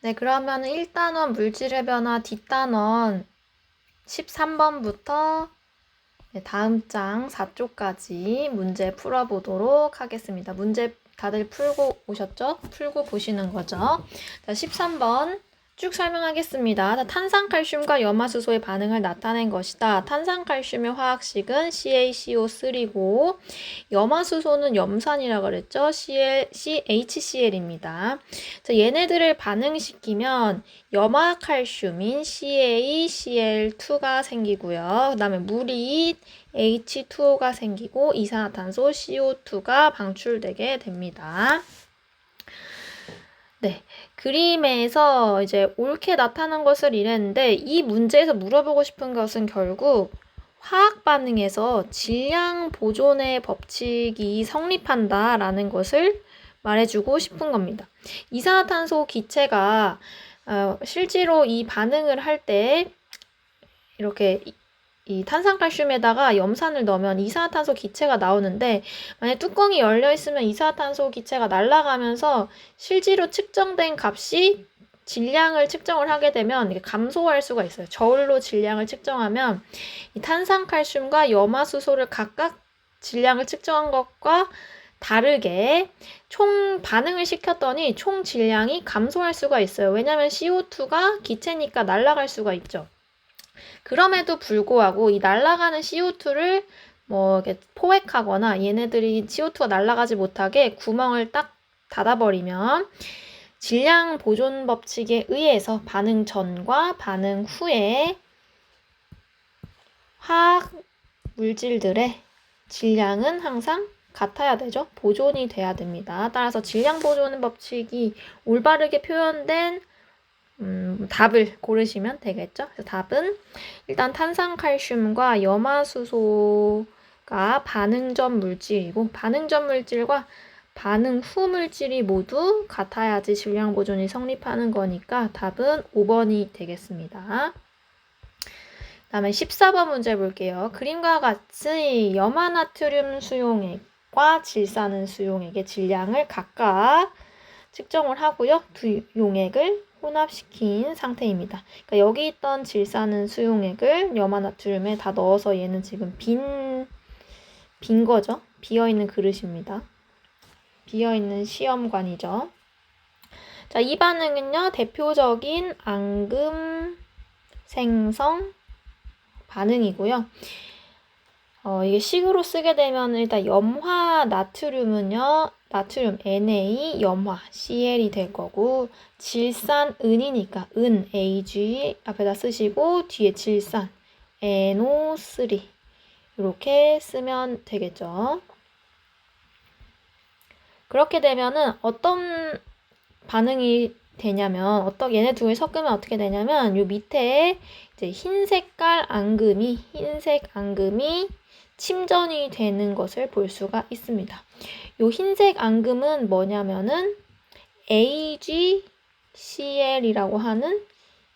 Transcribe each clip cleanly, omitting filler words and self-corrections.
네, 그러면 1단원 물질의 변화 뒷단원 13번부터 다음 장 4쪽까지 문제 풀어보도록 하겠습니다. 문제 다들 풀고 오셨죠? 풀고 보시는 거죠. 자, 13번 쭉 설명하겠습니다. 탄산칼슘과 염화수소의 반응을 나타낸 것이다. 탄산칼슘의 화학식은 CaCO3고 염화수소는 염산이라고 그랬죠. CHCl입니다. 자, 얘네들을 반응시키면 염화칼슘인 CaCl2가 생기고요. 그 다음에 물이 H2O가 생기고 이산화탄소 CO2가 방출되게 됩니다. 네, 그림에서 이제 옳게 나타난 것을 이랬는데 이 문제에서 물어보고 싶은 것은 결국 화학 반응에서 질량 보존의 법칙이 성립한다라는 것을 말해주고 싶은 겁니다. 이산화탄소 기체가 실제로 이 반응을 할 때 이렇게 이 탄산칼슘에다가 염산을 넣으면 이산화탄소 기체가 나오는데 만약 뚜껑이 열려 있으면 이산화탄소 기체가 날아가면서 실제로 측정된 값이 질량을 측정을 하게 되면 이게 감소할 수가 있어요. 저울로 질량을 측정하면 이 탄산칼슘과 염화수소를 각각 질량을 측정한 것과 다르게 총 반응을 시켰더니 총 질량이 감소할 수가 있어요. 왜냐하면 CO2가 기체니까 날아갈 수가 있죠. 그럼에도 불구하고 이 날아가는 CO2를 뭐 이렇게 포획하거나 얘네들이 CO2가 날아가지 못하게 구멍을 딱 닫아버리면 질량 보존 법칙에 의해서 반응 전과 반응 후에 화학 물질들의 질량은 항상 같아야 되죠. 보존이 돼야 됩니다. 따라서 질량 보존 법칙이 올바르게 표현된 답을 고르시면 되겠죠. 그래서 답은 일단 탄산칼슘과 염화수소가 반응 전 물질이고 반응 전 물질과 반응 후 물질이 모두 같아야지 질량 보존이 성립하는 거니까 답은 5번이 되겠습니다. 다음에 14번 문제 볼게요. 그림과 같이 염화나트륨 수용액과 질산은 수용액의 질량을 각각 측정을 하고요. 두 용액을 혼합시킨 상태입니다. 그러니까 여기 있던 질산은 수용액을 염화나트륨에 다 넣어서 얘는 지금 빈 거죠. 비어있는 그릇입니다. 비어있는 시험관이죠. 자, 이 반응은요. 대표적인 앙금 생성 반응이고요. 이게 식으로 쓰게 되면 일단 염화 나트륨은요. 나트륨 Na 염화 Cl이 될 거고 질산 은이니까 은 Ag 앞에다 쓰시고 뒤에 질산 NO3 이렇게 쓰면 되겠죠. 그렇게 되면은 어떤 반응이 되냐면 얘네 둘이 섞으면 어떻게 되냐면 요 밑에 이제 흰색 앙금이 침전이 되는 것을 볼 수가 있습니다. 요 흰색 앙금은 뭐냐면은 AgCl이라고 하는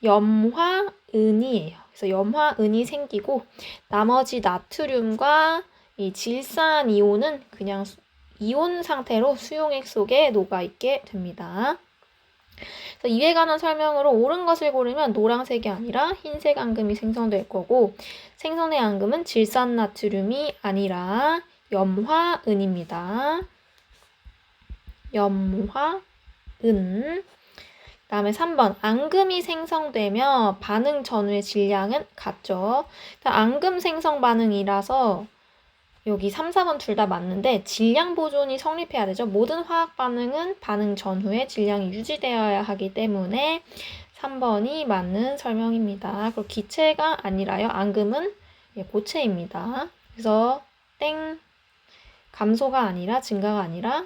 염화은이에요. 그래서 염화은이 생기고 나머지 나트륨과 이 질산 이온은 그냥 이온 상태로 수용액 속에 녹아있게 됩니다. 그래서 이에 관한 설명으로 옳은 것을 고르면 노란색이 아니라 흰색 앙금이 생성될 거고 생성된 앙금은 질산나트륨이 아니라 염화은입니다. 염화은. 그 다음에 3번 앙금이 생성되며 반응 전후의 질량은 같죠. 앙금 생성 반응이라서 여기 3, 4번 둘 다 맞는데 질량 보존이 성립해야 되죠. 모든 화학 반응은 반응 전후에 질량이 유지되어야 하기 때문에 3번이 맞는 설명입니다. 그리고 기체가 아니라요. 앙금은 고체입니다. 그래서 땡 감소가 아니라 증가가 아니라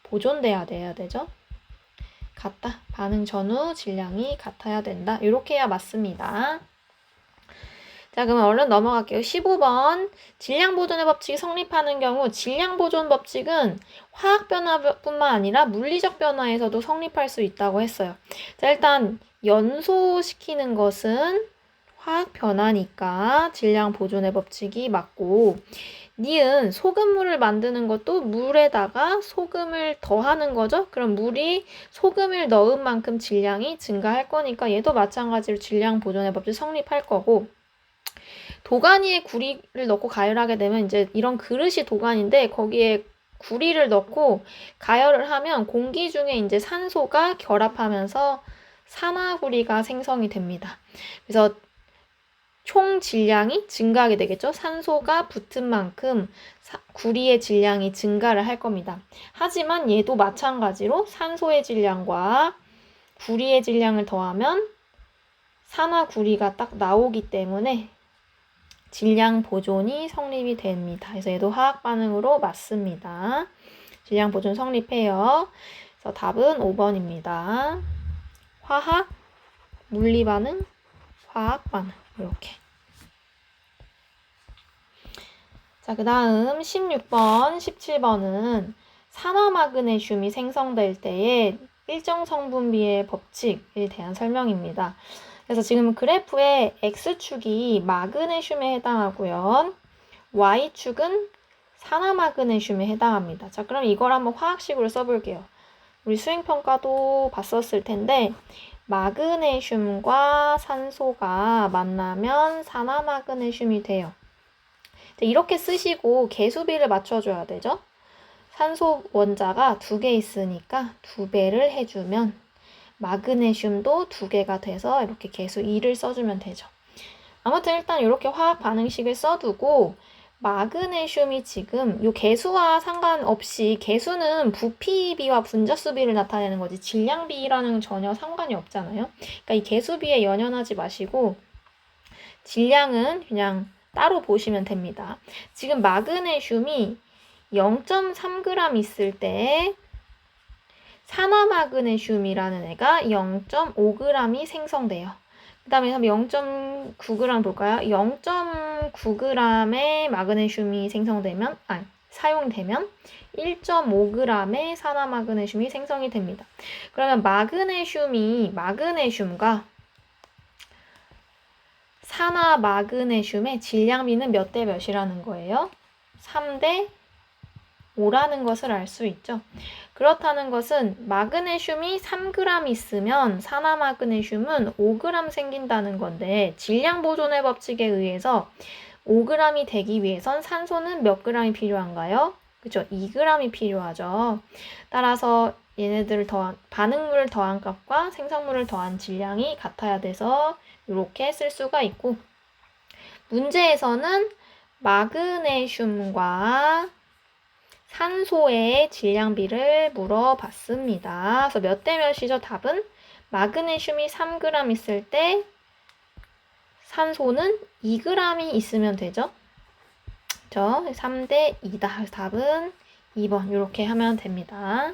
보존돼야 되죠. 같다. 반응 전후 질량이 같아야 된다. 이렇게 해야 맞습니다. 자, 그러면 얼른 넘어갈게요. 15번. 질량 보존의 법칙이 성립하는 경우 질량 보존 법칙은 화학 변화뿐만 아니라 물리적 변화에서도 성립할 수 있다고 했어요. 자, 일단 연소시키는 것은 화학 변화니까 질량 보존의 법칙이 맞고 니은 소금물을 만드는 것도 물에다가 소금을 더하는 거죠. 그럼 물이 소금을 넣은 만큼 질량이 증가할 거니까 얘도 마찬가지로 질량 보존의 법칙 성립할 거고, 도가니에 구리를 넣고 가열하게 되면 이제 이런 그릇이 도가니인데 거기에 구리를 넣고 가열을 하면 공기 중에 이제 산소가 결합하면서 산화구리가 생성이 됩니다. 그래서 총 질량이 증가하게 되겠죠. 산소가 붙은 만큼 구리의 질량이 증가를 할 겁니다. 하지만 얘도 마찬가지로 산소의 질량과 구리의 질량을 더하면 산화구리가 딱 나오기 때문에 질량 보존이 성립이 됩니다. 그래서 얘도 화학 반응으로 맞습니다. 질량 보존 성립해요. 그래서 답은 5번입니다. 화학, 물리 반응, 화학 반응. 이렇게. 자, 그 다음 16번, 17번은 산화마그네슘이 생성될 때의 일정 성분비의 법칙에 대한 설명입니다. 그래서 지금 그래프에 X축이 마그네슘에 해당하고요. Y축은 산화마그네슘에 해당합니다. 자, 그럼 이걸 한번 화학식으로 써볼게요. 우리 수행평가도 봤었을 텐데 마그네슘과 산소가 만나면 산화마그네슘이 돼요. 이렇게 쓰시고 개수비를 맞춰줘야 되죠. 산소 원자가 2개 있으니까 2배를 해주면 마그네슘도 2개가 돼서 이렇게 개수 2를 써주면 되죠. 아무튼 일단 이렇게 화학 반응식을 써두고 마그네슘이 지금 이 개수와 상관없이 개수는 부피비와 분자수비를 나타내는 거지 질량비라는 전혀 상관이 없잖아요. 그러니까 이 개수비에 연연하지 마시고 질량은 그냥 따로 보시면 됩니다. 지금 마그네슘이 0.3g 있을 때 산화마그네슘이라는 애가 0.5g이 생성돼요. 그 다음에 0.9g 볼까요? 0.9g의 마그네슘이 사용되면 1.5g의 산화마그네슘이 생성이 됩니다. 그러면 마그네슘과 산화마그네슘의 질량비는 몇 대 몇이라는 거예요? 3대 5라는 것을 알 수 있죠. 그렇다는 것은 마그네슘이 3g 있으면 산화마그네슘은 5g 생긴다는 건데 질량 보존의 법칙에 의해서 5g이 되기 위해선 산소는 몇 g이 필요한가요? 그죠? 2g이 필요하죠. 따라서 얘네들을 반응물을 더한 값과 생성물을 더한 질량이 같아야 돼서 이렇게 쓸 수가 있고, 문제에서는 마그네슘과 산소의 질량비를 물어봤습니다. 그래서 몇 대 몇이죠? 답은 마그네슘이 3g 있을 때 산소는 2g이 있으면 되죠. 그렇죠? 3대 2다. 그래서 답은 2번 이렇게 하면 됩니다.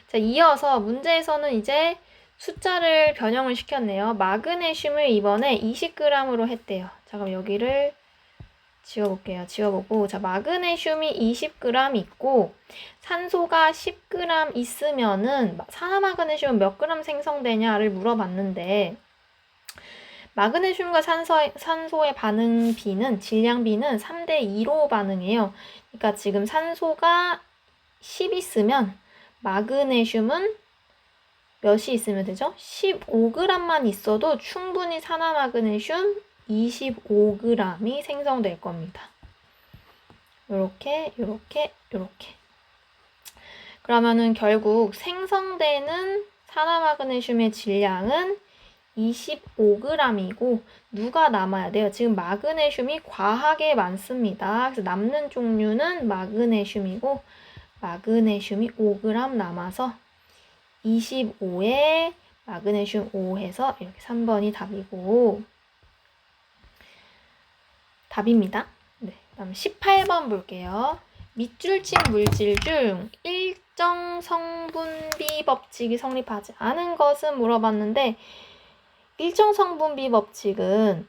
자, 이어서 문제에서는 이제 숫자를 변형을 시켰네요. 마그네슘을 이번에 20g으로 했대요. 자, 그럼 여기를 지워볼게요. 지워보고, 자, 마그네슘이 20g 있고 산소가 10g 있으면은 산화마그네슘은 몇 g 생성되냐를 물어봤는데 마그네슘과 산소의 반응비는 질량비는 3대 2로 반응해요. 그러니까 지금 산소가 10 있으면 마그네슘은 몇이 있으면 되죠? 15g만 있어도 충분히 산화마그네슘 25g이 생성될 겁니다. 요렇게. 그러면은 결국 생성되는 산화마그네슘의 질량은 25g이고 누가 남아야 돼요? 지금 마그네슘이 과하게 많습니다. 그래서 남는 종류는 마그네슘이고 마그네슘이 5g 남아서 25에 마그네슘 5 해서 이렇게 3번이 답이고 답입니다. 네, 그다음 18번 볼게요. 밑줄친 물질 중 일정 성분비 법칙이 성립하지 않은 것은 물어봤는데 일정 성분비 법칙은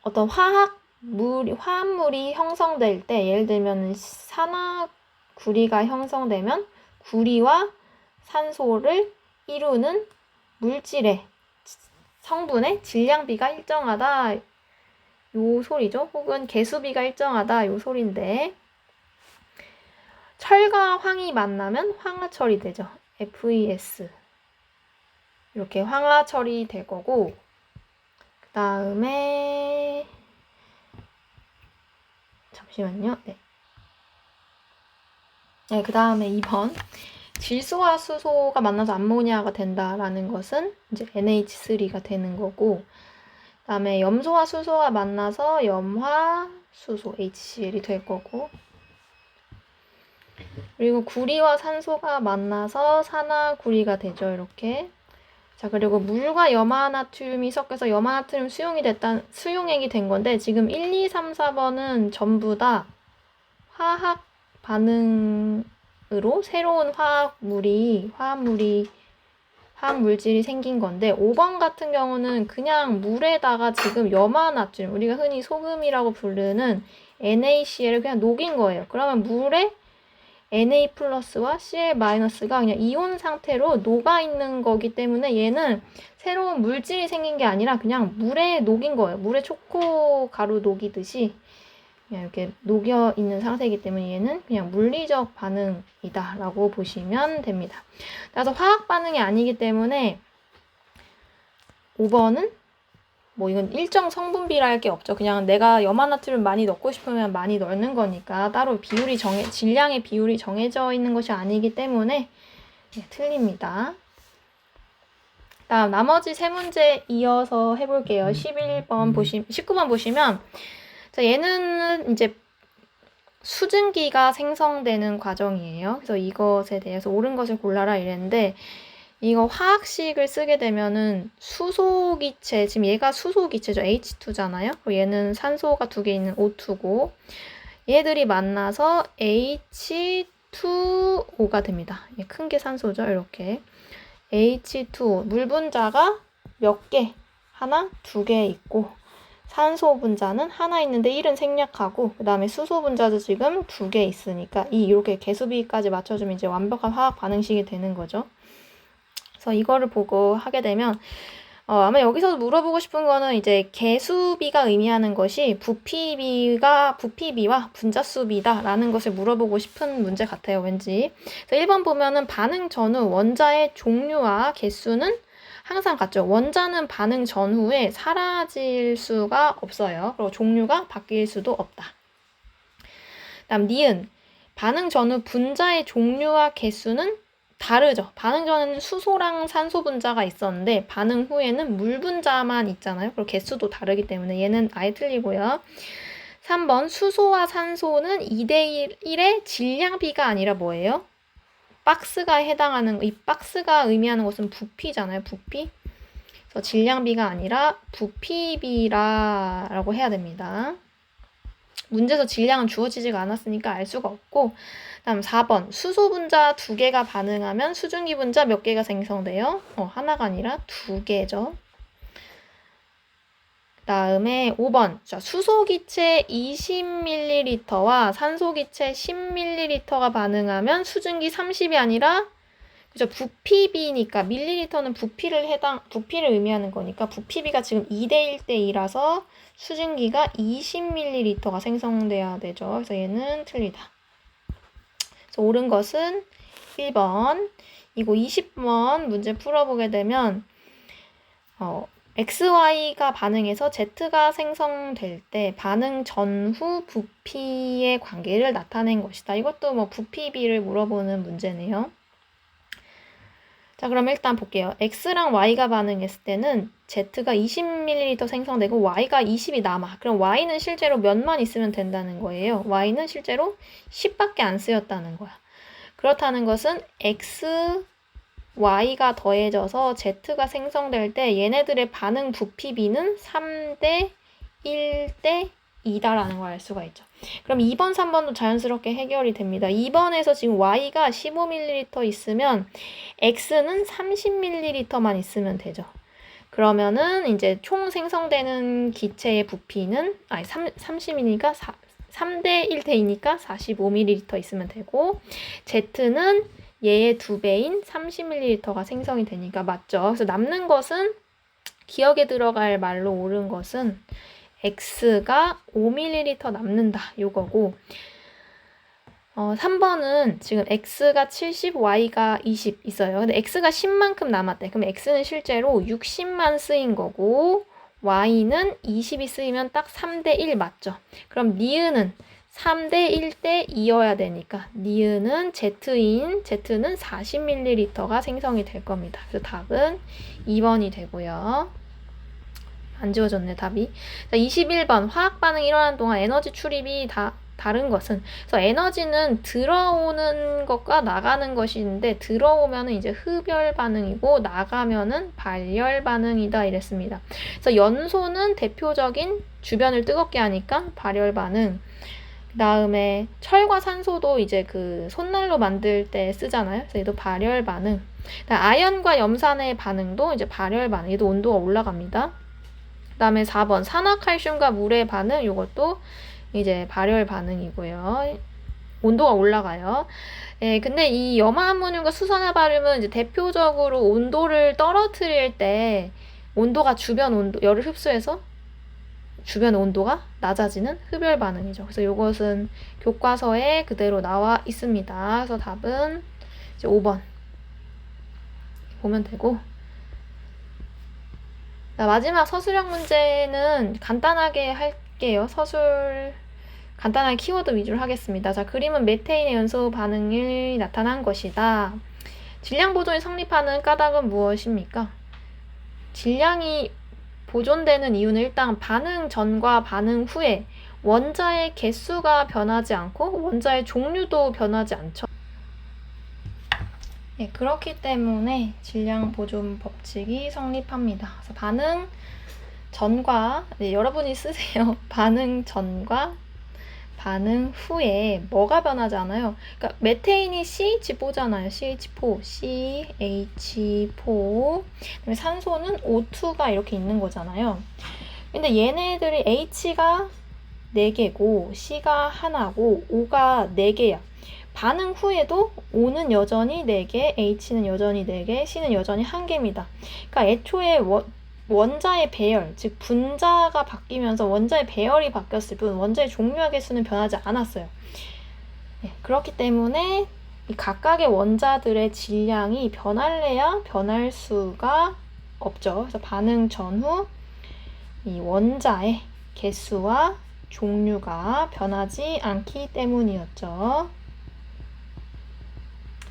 어떤 화합물이 형성될 때 예를 들면 산화구리가 형성되면 구리와 산소를 이루는 물질의 성분의 질량비가 일정하다 요 소리죠. 혹은 개수비가 일정하다 요 소리인데 철과 황이 만나면 황화철이 되죠. FES 이렇게 황화철이 될 거고 그 다음에 잠시만요. 네, 그 다음에 2번 질소와 수소가 만나서 암모니아가 된다라는 것은 이제 NH3가 되는 거고 그 다음에 염소와 수소가 만나서 염화 수소 HCl이 될 거고 그리고 구리와 산소가 만나서 산화구리가 되죠. 이렇게. 자, 그리고 물과 염화나트륨이 섞여서 염화나트륨 수용액이 된 건데 지금 1, 2, 3, 4번은 전부 다 화학 반응으로 새로운 화학물질이 생긴 건데 5번 같은 경우는 그냥 물에다가 지금 염화나트륨, 우리가 흔히 소금이라고 부르는 NaCl을 그냥 녹인 거예요. 그러면 물에 Na 플러스와 Cl 마이너스가 그냥 이온 상태로 녹아있는 거기 때문에 얘는 새로운 물질이 생긴 게 아니라 그냥 물에 녹인 거예요. 물에 초코 가루 녹이듯이 그냥 이렇게 녹여 있는 상태이기 때문에 얘는 그냥 물리적 반응이다 라고 보시면 됩니다. 그래서 화학 반응이 아니기 때문에 5번은 뭐 이건 일정 성분비랄 게 없죠. 그냥 내가 염화나트륨 많이 넣고 싶으면 많이 넣는 거니까 따로 질량의 비율이 정해져 있는 것이 아니기 때문에 틀립니다. 다음 나머지 세 문제 이어서 해볼게요. 19번 보시면 자, 얘는 이제 수증기가 생성되는 과정이에요. 그래서 이것에 대해서 옳은 것을 골라라 이랬는데 이거 화학식을 쓰게 되면은 수소기체, 지금 얘가 수소기체죠. H2잖아요. 그리고 얘는 산소가 2개 있는 O2고 얘들이 만나서 H2O가 됩니다. 큰 게 산소죠. 이렇게 H2O 물 분자가 몇 개? 하나, 2개 있고 산소 분자는 하나 있는데 1은 생략하고 그 다음에 수소 분자도 지금 2개 있으니까 이렇게 개수비까지 맞춰주면 이제 완벽한 화학 반응식이 되는 거죠. 그래서 이거를 보고 하게 되면 아마 여기서 물어보고 싶은 거는 이제 개수비가 의미하는 것이 부피비와 분자수비다라는 것을 물어보고 싶은 문제 같아요, 왠지. 그래서 1번 보면은 반응 전후 원자의 종류와 개수는 항상 같죠. 원자는 반응 전후에 사라질 수가 없어요. 그리고 종류가 바뀔 수도 없다. 다음 니은 반응 전후 분자의 종류와 개수는 다르죠. 반응 전에는 수소랑 산소 분자가 있었는데 반응 후에는 물 분자만 있잖아요. 그리고 개수도 다르기 때문에 얘는 아예 틀리고요. 3번 수소와 산소는 2대1의 질량비가 아니라 뭐예요? 박스가 해당하는 이 박스가 의미하는 것은 부피잖아요. 부피. 그래서 질량비가 아니라 부피비라고 해야 됩니다. 문제에서 질량은 주어지지가 않았으니까 알 수가 없고 다음 4번 수소 분자 2개가 반응하면 수증기 분자 몇 개가 생성돼요? 하나가 아니라 2개죠. 그 다음에 5번 자, 수소기체 20ml와 산소기체 10ml가 반응하면 수증기 30이 아니라 그죠? 부피비니까 밀리리터는 부피를 의미하는 거니까 부피비가 지금 2대 1대2라서 수증기가 20ml가 생성돼야 되죠. 그래서 얘는 틀리다. 그래서 옳은 것은 1번. 이거 20번 문제 풀어보게 되면 XY가 반응해서 Z가 생성될 때 반응 전후 부피의 관계를 나타낸 것이다. 이것도 뭐 부피비를 물어보는 문제네요. 자, 그럼 일단 볼게요. X랑 Y가 반응했을 때는 Z가 20ml 생성되고 Y가 20이 남아. 그럼 Y는 실제로 몇만 있으면 된다는 거예요. Y는 실제로 10밖에 안 쓰였다는 거야. 그렇다는 것은 X, Y가 더해져서 Z가 생성될 때 얘네들의 반응 부피비는 3대 1대 2다라는 걸 알 수가 있죠. 그럼 2번, 3번도 자연스럽게 해결이 됩니다. 2번에서 지금 Y가 15ml 있으면 X는 30ml만 있으면 되죠. 그러면은 이제 총 생성되는 기체의 부피는 30이니까 3대 1대 2니까 45ml 있으면 되고 Z는 얘의 2배인 30ml가 생성이 되니까 맞죠. 그래서 남는 것은 기억에 들어갈 말로 옳은 것은 X가 5ml 남는다 요거고 3번은 지금 X가 70, Y가 20 있어요. 근데 X가 10만큼 남았대. 그럼 X는 실제로 60만 쓰인 거고 Y는 20이 쓰이면 딱 3대1 맞죠? 그럼 니은은 3대1대 2여야 되니까 니은은 Z는 40ml가 생성이 될 겁니다. 그래서 답은 2번이 되고요. 안 지워졌네, 답이. 자, 21번. 화학 반응이 일어나는 동안 에너지 출입이 다른 것은. 그래서 에너지는 들어오는 것과 나가는 것이 있는데, 들어오면은 이제 흡열 반응이고, 나가면은 발열 반응이다. 이랬습니다. 그래서 연소는 대표적인 주변을 뜨겁게 하니까 발열 반응. 그 다음에 철과 산소도 이제 그 손난로 만들 때 쓰잖아요. 그래서 얘도 발열 반응. 아연과 염산의 반응도 이제 발열 반응. 얘도 온도가 올라갑니다. 그 다음에 4번 산화칼슘과 물의 반응 이것도 이제 발열 반응이고요. 온도가 올라가요. 예, 근데 이 염화암모늄과 수산화바륨은 이제 대표적으로 온도를 떨어뜨릴 때 온도가 주변 온도 열을 흡수해서 주변 온도가 낮아지는 흡열 반응이죠. 그래서 이것은 교과서에 그대로 나와 있습니다. 그래서 답은 이제 5번 보면 되고. 자, 마지막 서술형 문제는 간단하게 할게요. 서술 간단하게 키워드 위주로 하겠습니다. 자, 그림은 메테인의 연소 반응이 나타난 것이다. 질량 보존이 성립하는 까닭은 무엇입니까? 질량이 보존되는 이유는 일단 반응 전과 반응 후에 원자의 개수가 변하지 않고 원자의 종류도 변하지 않죠. 네, 그렇기 때문에 질량 보존 법칙이 성립합니다. 그래서 반응 전과 여러분이 쓰세요. 반응 전과 반응 후에 뭐가 변하잖아요. 그러니까 메테인이 CH4잖아요. CH4, CH4. 그다음에 산소는 O2가 이렇게 있는 거잖아요. 근데 얘네들이 H가 4개고 C가 하나고 O가 4개야. 반응 후에도 O는 여전히 4개, H는 여전히 4개, C는 여전히 1개입니다. 그러니까 애초에 원자의 배열, 즉 분자가 바뀌면서 원자의 배열이 바뀌었을 뿐 원자의 종류와 개수는 변하지 않았어요. 네, 그렇기 때문에 이 각각의 원자들의 질량이 변할래야 변할 수가 없죠. 그래서 반응 전후 이 원자의 개수와 종류가 변하지 않기 때문이었죠.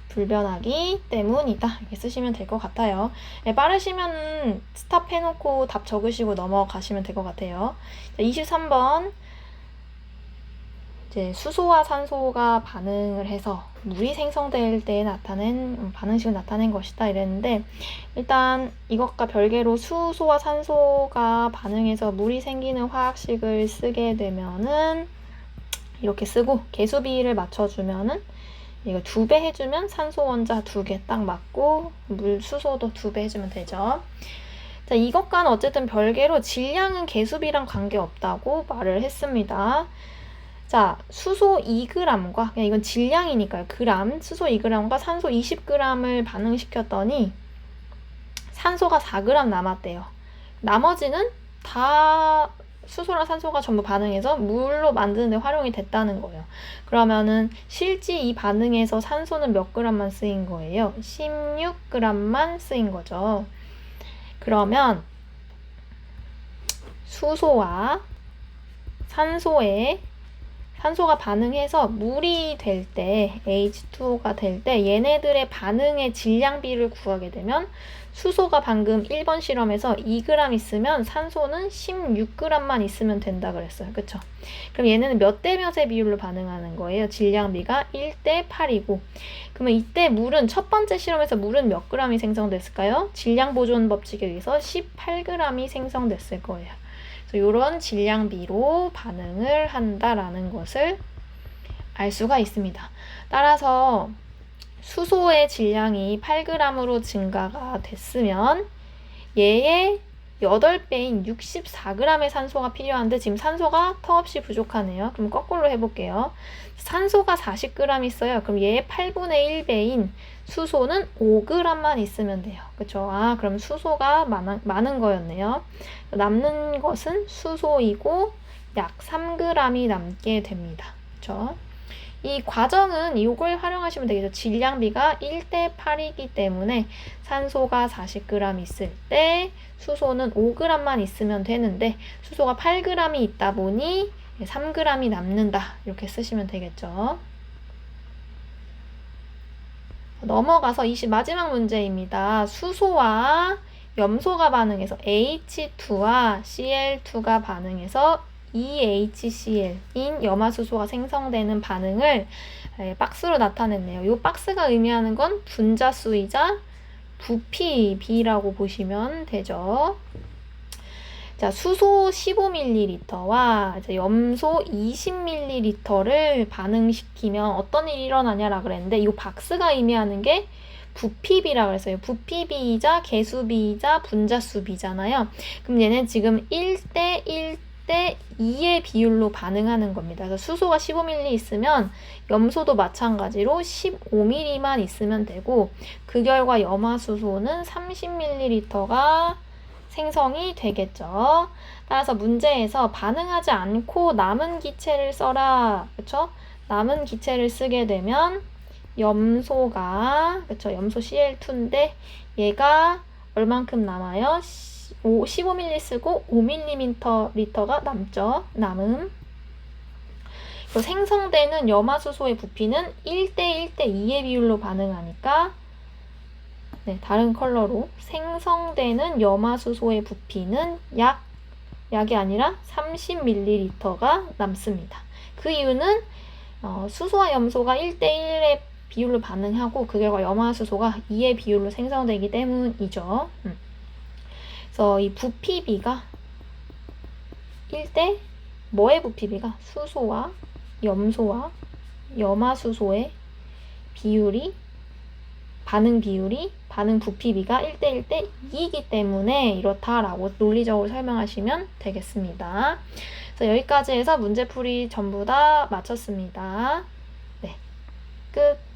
불변하기 때문이다. 이렇게 쓰시면 될 것 같아요. 네, 빠르시면 스탑 해놓고 답 적으시고 넘어가시면 될 것 같아요. 자, 23번. 이제 수소와 산소가 반응을 해서 물이 생성될 때 나타낸 반응식을 나타낸 것이다 이랬는데 일단 이것과 별개로 수소와 산소가 반응해서 물이 생기는 화학식을 쓰게 되면은 이렇게 쓰고 개수비를 맞춰주면은 이거 2배 해주면 산소 원자 2개 딱 맞고 물 수소도 2배 해주면 되죠. 자, 이것과는 어쨌든 별개로 질량은 개수비랑 관계없다고 말을 했습니다. 자, 수소 2g과 그냥 이건 질량이니까요. 그람, 수소 2g과 산소 20g을 반응시켰더니 산소가 4g 남았대요. 나머지는 다 수소랑 산소가 전부 반응해서 물로 만드는 데 활용이 됐다는 거예요. 그러면은 실제 이 반응에서 산소는 몇 g만 쓰인 거예요? 16g만 쓰인 거죠. 그러면 수소와 산소가 반응해서 물이 될 때, H2O가 될 때 얘네들의 반응의 질량비를 구하게 되면 수소가 방금 1번 실험에서 2g 있으면 산소는 16g만 있으면 된다 그랬어요. 그쵸? 그럼 얘네는 몇 대 몇의 비율로 반응하는 거예요? 질량비가 1대 8이고 그러면 이때 물은 첫 번째 실험에서 물은 몇 g이 생성됐을까요? 질량 보존 법칙에 의해서 18g이 생성됐을 거예요. 그래서 이런 질량비로 반응을 한다라는 것을 알 수가 있습니다. 따라서 수소의 질량이 8g으로 증가가 됐으면 얘의 8배인 64g의 산소가 필요한데 지금 산소가 턱없이 부족하네요. 그럼 거꾸로 해볼게요. 산소가 40g 있어요. 그럼 얘의 8분의 1배인 수소는 5g만 있으면 돼요. 그쵸? 그럼 수소가 많은 거였네요. 남는 것은 수소이고 약 3g이 남게 됩니다. 그쵸? 이 과정은 이걸 활용하시면 되겠죠. 질량비가 1대 8이기 때문에 산소가 40g 있을 때 수소는 5g만 있으면 되는데 수소가 8g이 있다 보니 3g이 남는다. 이렇게 쓰시면 되겠죠. 넘어가서 마지막 문제입니다. 수소와 염소가 반응해서 H2와 Cl2가 반응해서 EHCl인 염화수소가 생성되는 반응을 박스로 나타냈네요. 이 박스가 의미하는 건 분자수이자 부피비라고 보시면 되죠. 자, 수소 15ml와 염소 20ml를 반응시키면 어떤 일이 일어나냐라 그랬는데 이 박스가 의미하는 게 부피비라고 그랬어요. 부피비이자 개수비이자 분자수비잖아요. 그럼 얘는 지금 1대 1대 2의 비율로 반응하는 겁니다. 그래서 수소가 15ml 있으면 염소도 마찬가지로 15ml만 있으면 되고 그 결과 염화수소는 30ml가 생성이 되겠죠. 따라서 문제에서 반응하지 않고 남은 기체를 써라. 그쵸? 남은 기체를 쓰게 되면 염소가, 그쵸? 염소 Cl2인데 얘가 얼만큼 남아요? 15ml 쓰고 5ml가 남죠. 남음. 생성되는 염화수소의 부피는 1대 1대 2의 비율로 반응하니까 다른 컬러로 생성되는 염화수소의 부피는 약이 아니라 30ml가 남습니다. 그 이유는 수소와 염소가 1대 1의 비율로 반응하고 그 결과 염화수소가 2의 비율로 생성되기 때문이죠. 그래서 이 부피비가 1대 뭐의 부피비가 수소와 염소와 염화수소의 반응 부피비가 1대 1대 2이기 때문에 이렇다라고 논리적으로 설명하시면 되겠습니다. 그래서 여기까지 해서 문제풀이 전부 다 마쳤습니다. 네, 끝.